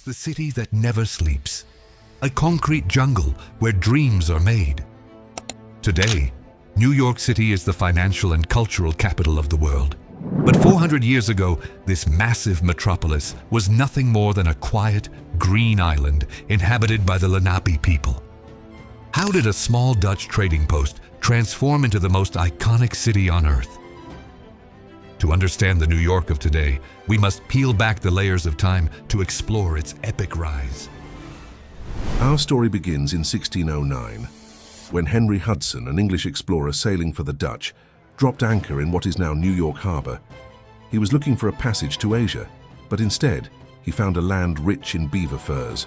the city that never sleeps, a concrete jungle where dreams are made. Today, New York City is the financial and cultural capital of the world. But 400 years ago, this massive metropolis was nothing more than a quiet, green island inhabited by the Lenape people. How did a small Dutch trading post transform into the most iconic city on Earth? To understand the New York of today, we must peel back the layers of time to explore its epic rise. Our story begins in 1609, when Henry Hudson, an English explorer sailing for the Dutch, dropped anchor in what is now New York Harbor. He was looking for a passage to Asia, but instead, he found a land rich in beaver furs.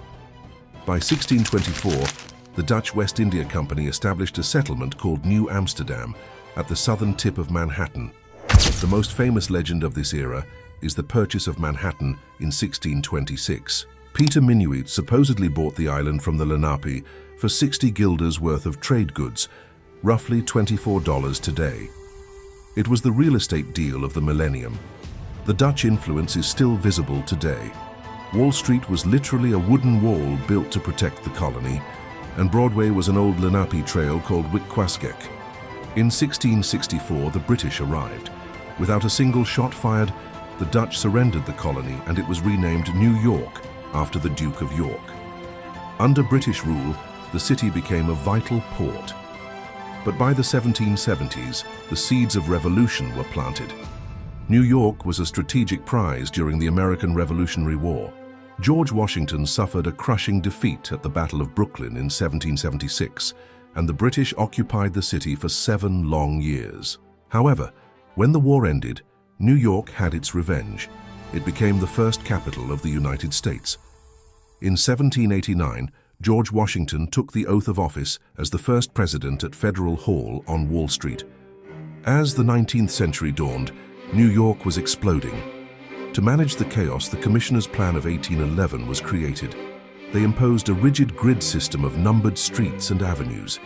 By 1624, the Dutch West India Company established a settlement called New Amsterdam at the southern tip of Manhattan. The most famous legend of this era is the purchase of Manhattan in 1626. Peter Minuit supposedly bought the island from the Lenape for 60 guilders worth of trade goods, roughly $24 today. It was the real estate deal of the millennium. The Dutch influence is still visible today. Wall Street was literally a wooden wall built to protect the colony, and Broadway was an old Lenape trail called Witwatersrand. In 1664, the British arrived. Without a single shot fired, the Dutch surrendered the colony and it was renamed New York after the Duke of York. Under British rule, the city became a vital port. But by the 1770s, the seeds of revolution were planted. New York was a strategic prize during the American Revolutionary War. George Washington suffered a crushing defeat at the Battle of Brooklyn in 1776, and the British occupied the city for 7 long years. However, when the war ended, New York had its revenge. It became the first capital of the United States. In 1789, George Washington took the oath of office as the first president at Federal Hall on Wall Street. As the 19th century dawned, New York was exploding. To manage the chaos, the Commissioner's Plan of 1811 was created. They imposed a rigid grid system of numbered streets and avenues.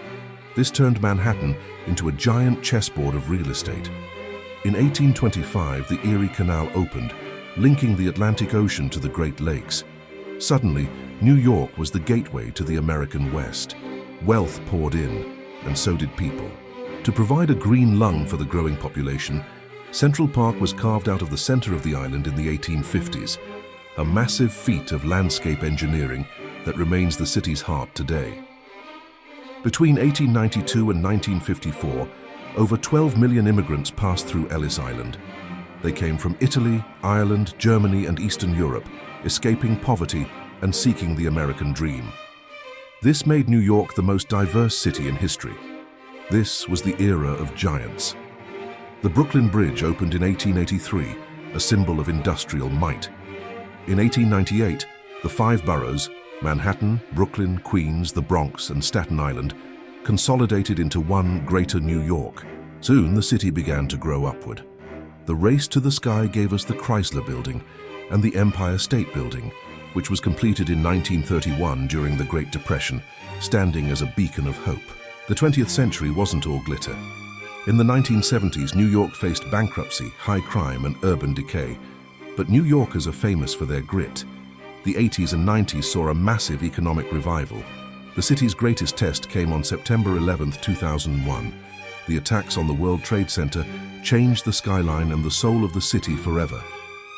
This turned Manhattan into a giant chessboard of real estate. In 1825, the Erie Canal opened, linking the Atlantic Ocean to the Great Lakes. Suddenly, New York was the gateway to the American West. Wealth poured in, and so did people. To provide a green lung for the growing population, Central Park was carved out of the center of the island in the 1850s, a massive feat of landscape engineering that remains the city's heart today. Between 1892 and 1954, over 12 million immigrants passed through Ellis Island. They came from Italy, Ireland, Germany, and Eastern Europe, escaping poverty and seeking the American dream. This made New York the most diverse city in history. This was the era of giants. The Brooklyn Bridge opened in 1883, a symbol of industrial might. In 1898, the 5 boroughs, Manhattan, Brooklyn, Queens, the Bronx, and Staten Island, consolidated into one greater New York. Soon, the city began to grow upward. The race to the sky gave us the Chrysler Building and the Empire State Building, which was completed in 1931 during the Great Depression, standing as a beacon of hope. The 20th century wasn't all glitter. In the 1970s, New York faced bankruptcy, high crime, and urban decay. But New Yorkers are famous for their grit. The 80s and 90s saw a massive economic revival. The city's greatest test came on September 11, 2001. The attacks on the World Trade Center changed the skyline and the soul of the city forever.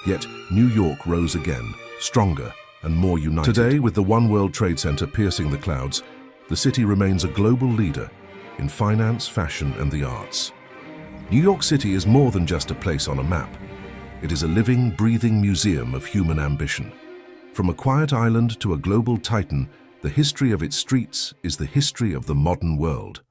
Yet, New York rose again, stronger and more united. Today, with the One World Trade Center piercing the clouds, the city remains a global leader in finance, fashion, and the arts. New York City is more than just a place on a map. It is a living, breathing museum of human ambition. From a quiet island to a global titan, the history of its streets is the history of the modern world.